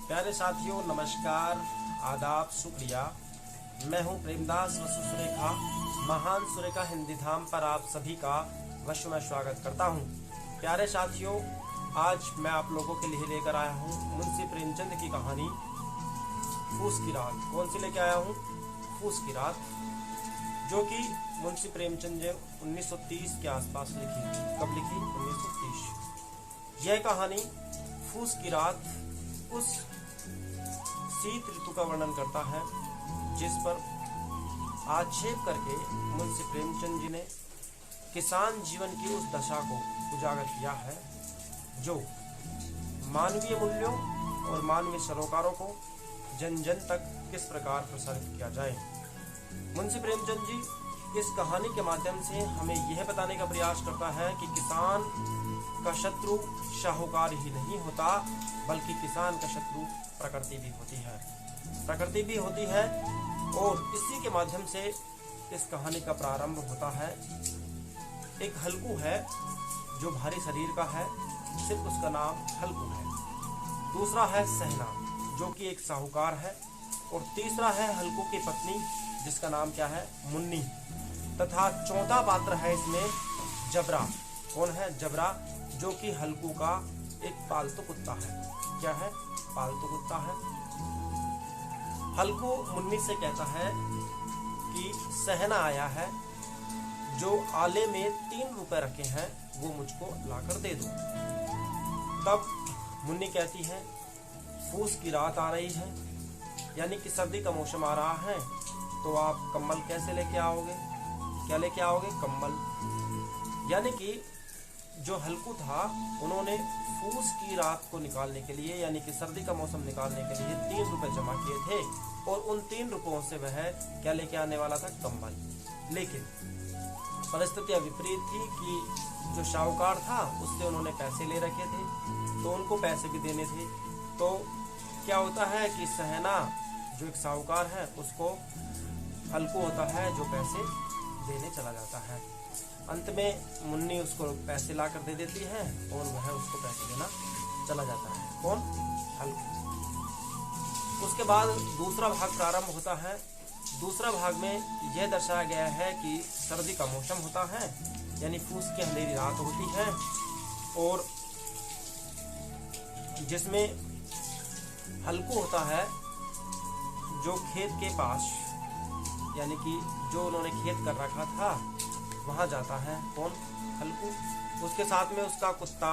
प्यारे साथियों, नमस्कार, आदाब, शुक्रिया। मैं हूं प्रेमदास वसु सुरेखा, महान सुरेखा हिंदी धाम पर आप सभी का वशुमय स्वागत करता हूं। प्यारे साथियों, आज मैं आप लोगों के लिए लेकर आया हूं मुंशी प्रेमचंद की कहानी फूस की रात। कौन सी लेकर आया हूं? फूस की रात, जो कि मुंशी प्रेमचंद ने 1930 के आसपास लिखी। कब लिखी? 1930। यह कहानी फूस की रात उस शीत ऋतु का वर्णन करता है जिस पर आक्षेप करके मुंशी प्रेमचंद जी ने किसान जीवन की उस दशा को उजागर किया है जो मानवीय मूल्यों और मानवीय सरोकारों को जन जन तक किस प्रकार प्रसारित किया जाए। मुंशी प्रेमचंद जी इस कहानी के माध्यम से हमें यह बताने का प्रयास करता है कि किसान का शत्रु साहूकार ही नहीं होता, बल्कि किसान का शत्रु प्रकृति भी होती है। और इसी के माध्यम से इस कहानी का प्रारंभ होता है। एक हल्कू है जो भारी शरीर का है, सिर्फ उसका नाम हल्कू है। दूसरा है सहना, जो कि एक साहूकार है। और तीसरा है हल्कू की पत्नी, जिसका नाम क्या है? मुन्नी। तथा चौथा पात्र है इसमें जबरा। कौन है? जबरा, जो कि हल्कू का एक पालतू कुत्ता है। क्या है? पालतू कुत्ता है। हल्कू मुन्नी से कहता है कि सहना आया है, जो आले में 3 रुपए रखे हैं, वो मुझको लाकर दे दो। तब मुन्नी कहती है, फूस की रात आ रही है, यानी कि सर्दी का मौसम आ रहा है, तो आप कंबल कैसे लेके आओगे? क्या लेके आओगे? कंबल। यानी कि जो हल्कू था, उन्होंने फूस की रात को निकालने के लिए, यानी कि सर्दी का मौसम निकालने के लिए 3 रुपए जमा किए थे, और उन 3 रुपयों से वह क्या लेके आने वाला था? कंबल। लेकिन परिस्थितियां विपरीत थी कि जो साहूकार था उससे उन्होंने पैसे ले रखे थे, तो उनको पैसे भी देने थे। तो क्या होता है कि सहना, जो एक साहूकार है, उसको हल्कू होता है जो पैसे देने चला जाता है। अंत में मुन्नी उसको पैसे लाकर दे देती है और वह उसको पैसे देना चला जाता है। कौन? हल्कू। उसके बाद दूसरा भाग प्रारंभ होता है। दूसरा भाग में यह दर्शाया गया है कि सर्दी का मौसम होता है, यानी फूस की अंधेरी रात होती है, और जिसमें हल्कू होता है जो खेत के पास, यानी कि जो उन्होंने खेत कर रखा था, वहां जाता है। कौन? हल्कू। उसके साथ में उसका कुत्ता,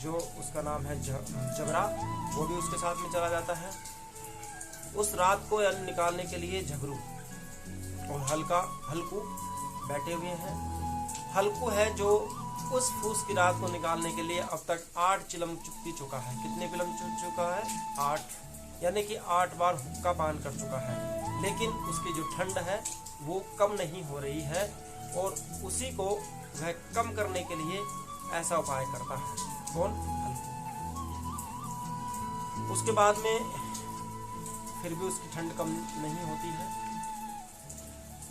जो उसका नाम है जबरा, वो भी उसके साथ में चला जाता है। उस रात को निकालने के लिए झगरू और हल्कू बैठे हुए हैं। हल्कू है जो उस फूस की रात को निकालने के लिए अब तक 8 चिलम पी चुका है। कितने चिलम चुका है? 8, यानी कि 8 बार हुक्का पान कर चुका है। लेकिन उसकी जो ठंड है वो कम नहीं हो रही है, और उसी को वह कम करने के लिए ऐसा उपाय करता है। कौन? हल्कू। उसके बाद में फिर भी उसकी ठंड कम नहीं होती है।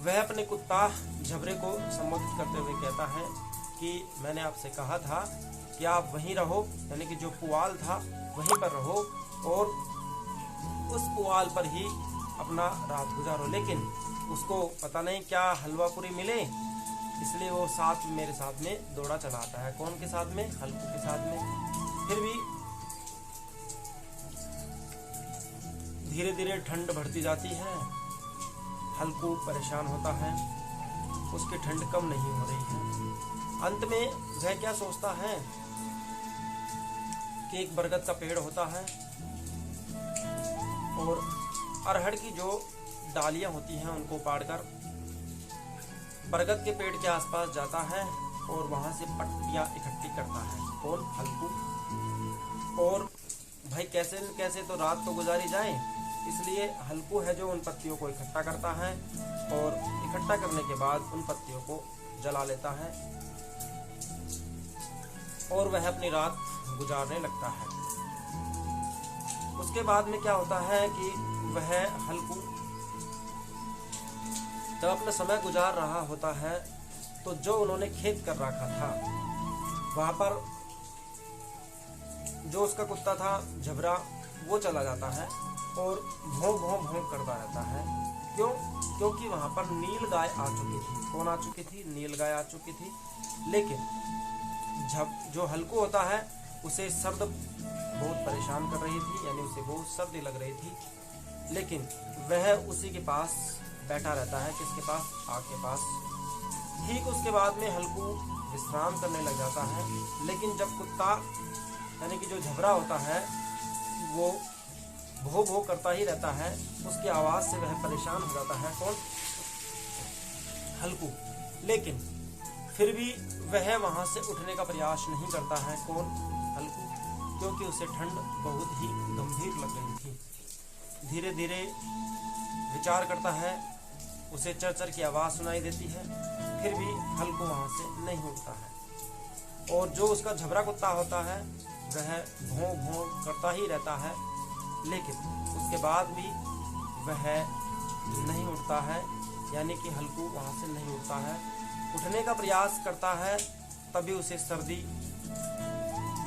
वह अपने कुत्ता झबरे को संबोधित करते हुए कहता है कि मैंने आपसे कहा था कि आप वहीं रहो, यानी कि जो पुआल था वहीं पर रहो, और उस पुआल पर ही अपना रात गुजारो। लेकिन उसको पता नहीं क्या हलवा पूरी मिले, इसलिए वो मेरे साथ में दौड़ा चला आता है। कौन के साथ में? हल्कू के साथ में। फिर भी धीरे धीरे ठंड बढ़ती जाती है। हल्कू परेशान होता है, उसकी ठंड कम नहीं हो रही है। अंत में वह क्या सोचता है कि एक बरगद का पेड़ होता है, और अरहर की जो डालियां होती हैं उनको पाड़कर बरगद के पेड़ के आसपास जाता है और वहां से पत्तियां इकट्ठी करता है। कौन? हल्कू। और भाई कैसे न कैसे तो रात तो गुजारी जाए, इसलिए हल्कू है जो उन पत्तियों को इकट्ठा करता है, और इकट्ठा करने के बाद उन पत्तियों को जला लेता है, और वह अपनी रात गुजारने लगता है। उसके बाद में क्या होता है कि वह हल्कू जब अपना समय गुजार रहा होता है, तो जो उन्होंने खेत कर रखा था वहां पर जो उसका कुत्ता था झबरा, वो चला जाता है और भौं भौं भौं करता रहता है। क्यों? क्योंकि वहां पर नील गाय आ चुकी थी। कौन आ चुकी थी? नील गाय आ चुकी थी। लेकिन जो हल्कू होता है उसे सर्द बहुत परेशान कर रही थी, यानी उसे बहुत सर्दी लग रही थी। लेकिन वह उसी के पास बैठा रहता है। किसके पास? आग के पास। ठीक उसके बाद में हल्कू विश्राम करने लग जाता है। लेकिन जब कुत्ता यानी कि जो झबरा होता है वो भो भो करता ही रहता है, उसकी आवाज़ से वह परेशान हो जाता है। कौन? हल्कू। लेकिन फिर भी वह वहाँ से उठने का प्रयास नहीं करता है। कौन? हल्कू। क्योंकि उसे ठंड बहुत ही गंभीर लग रही थी। धीरे धीरे विचार करता है, उसे चरचर की आवाज़ सुनाई देती है, फिर भी हल्कू वहाँ से नहीं उठता है। और जो उसका झबरा कुत्ता होता है वह भौं भौं करता ही रहता है, लेकिन उसके बाद भी वह नहीं उठता है, यानी कि हल्कू वहाँ से नहीं उठता है। उठने का प्रयास करता है, तभी उसे सर्दी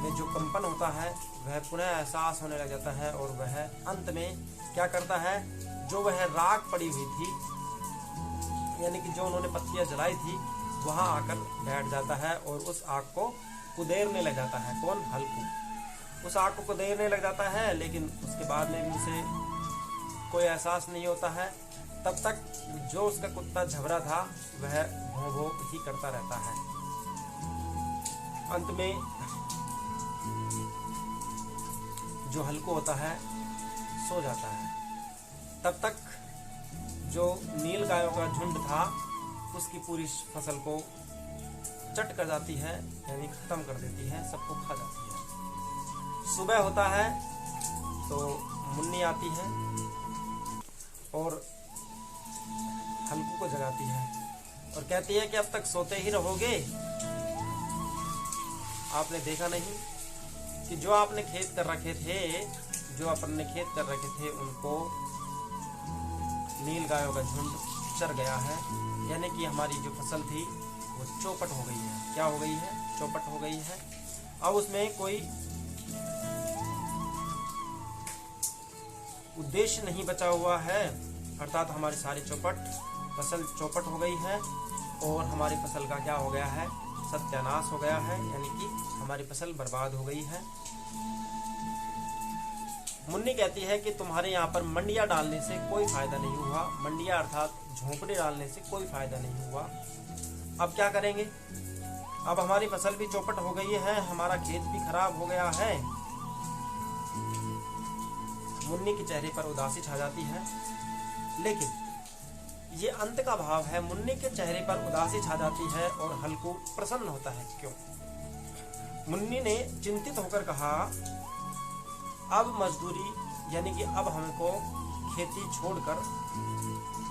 में जो कंपन होता है वह पुनः एहसास होने लग जाता है और वह अंत में क्या करता है, जो वह राख पड़ी हुई थी, यानी कि जो उन्होंने पत्तियां जलाई थी, वहां आकर बैठ जाता है और उस आग को कुदेरने लग जाता है। कौन? हल्कू। उस आग को कुदेरने लग जाता है, लेकिन उसके बाद में भी उसे कोई एहसास नहीं होता है। तब तक जो उसका कुत्ता झबरा था वह भौं भौं ही करता रहता है। अंत में जो हल्कू होता है सो जाता है। तब तक जो नील गायों का झुंड था उसकी पूरी फसल को चट कर जाती है, यानी खत्म कर देती है, सबको खा जाती है। सुबह होता है तो मुन्नी आती है और हल्कू को जगाती है और कहती है कि अब तक सोते ही रहोगे? आपने देखा नहीं कि जो आपने खेत कर रखे थे, जो अपने खेत कर रखे थे, उनको नील गायों का झुंड चर गया है, यानी कि हमारी जो फसल थी वो चौपट हो गई है। क्या हो गई है? चौपट हो गई है। अब उसमें कोई उद्देश्य नहीं बचा हुआ है, अर्थात हमारी सारी फसल चौपट हो गई है और हमारी फसल का क्या हो गया है? सत्यानाश हो गया है, यानी कि हमारी फसल बर्बाद हो गई है। मुन्नी कहती है कि तुम्हारे यहाँ पर मंडिया डालने से कोई फायदा नहीं हुआ। मंडिया अर्थात झोंपड़े डालने से कोई फायदा नहीं हुआ। अब क्या करेंगे? अब हमारी फसल भी चौपट हो गई है, हमारा खेत भी खराब हो गया है। मुन्नी के चेहरे पर उदासी छा जाती है। लेकिन ये अंत का भाव है। मुन्नी के चेहरे पर उदासी छा जाती है और हल्कू प्रसन्न होता है। क्यों? मुन्नी ने चिंतित होकर कहा, अब मजदूरी, यानी कि अब हमको खेती छोड़कर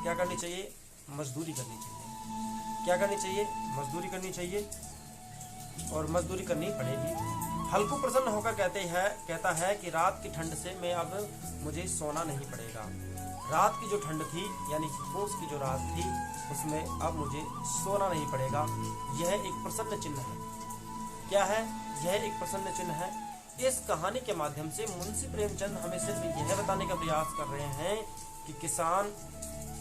क्या करनी चाहिए? मजदूरी करनी चाहिए। क्या करनी चाहिए? मजदूरी करनी चाहिए और मजदूरी करनी पड़ेगी। हल्कू प्रसन्न होकर कहता है कि रात की ठंड से मैं अब मुझे सोना नहीं पड़ेगा। रात की जो ठंड थी, यानी फूस की जो रात थी, उसमें अब मुझे सोना नहीं पड़ेगा। यह एक प्रसन्न चिन्ह है। क्या है? यह एक प्रसन्न चिन्ह है। इस कहानी के माध्यम से मुंशी प्रेमचंद हमें सिर्फ यह बताने का प्रयास कर रहे हैं कि किसान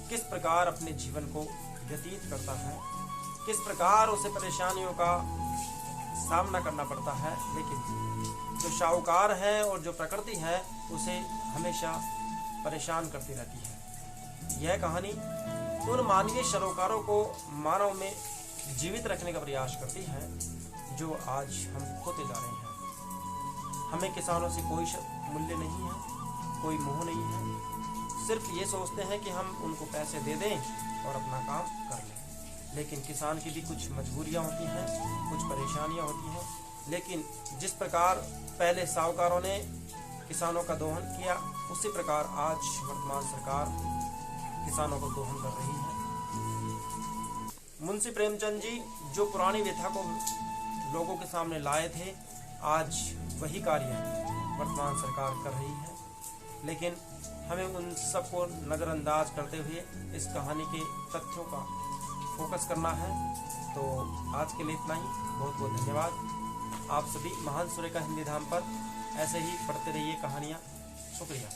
किस प्रकार अपने जीवन को व्यतीत करता है, किस प्रकार उसे परेशानियों का सामना करना पड़ता है, लेकिन जो शाहूकार है और जो प्रकृति है उसे हमेशा परेशान करती रहती है। यह कहानी उन मानवीय सरोकारों को मानव में जीवित रखने का प्रयास करती है जो आज हम खोते जा रहे हैं। हमें किसानों से कोई मूल्य नहीं है, कोई मोह नहीं है। सिर्फ ये सोचते हैं कि हम उनको पैसे दे दें और अपना काम कर लें। लेकिन किसान की भी कुछ मजबूरियां होती हैं, कुछ परेशानियां होती हैं। लेकिन जिस प्रकार पहले साहूकारों ने किसानों का दोहन किया, उसी प्रकार आज वर्तमान सरकार किसानों को दोहन कर रही है। मुंशी प्रेमचंद जी जो पुरानी व्यथा को लोगों के सामने लाए थे, आज वही कार्य वर्तमान सरकार कर रही है। लेकिन हमें उन सबको नज़रअंदाज करते हुए इस कहानी के तथ्यों का फोकस करना है। तो आज के लिए इतना ही। बहुत बहुत धन्यवाद। आप सभी महान सुरेखा हिंदी धाम पर ऐसे ही पढ़ते रहिए कहानियाँ। शुक्रिया।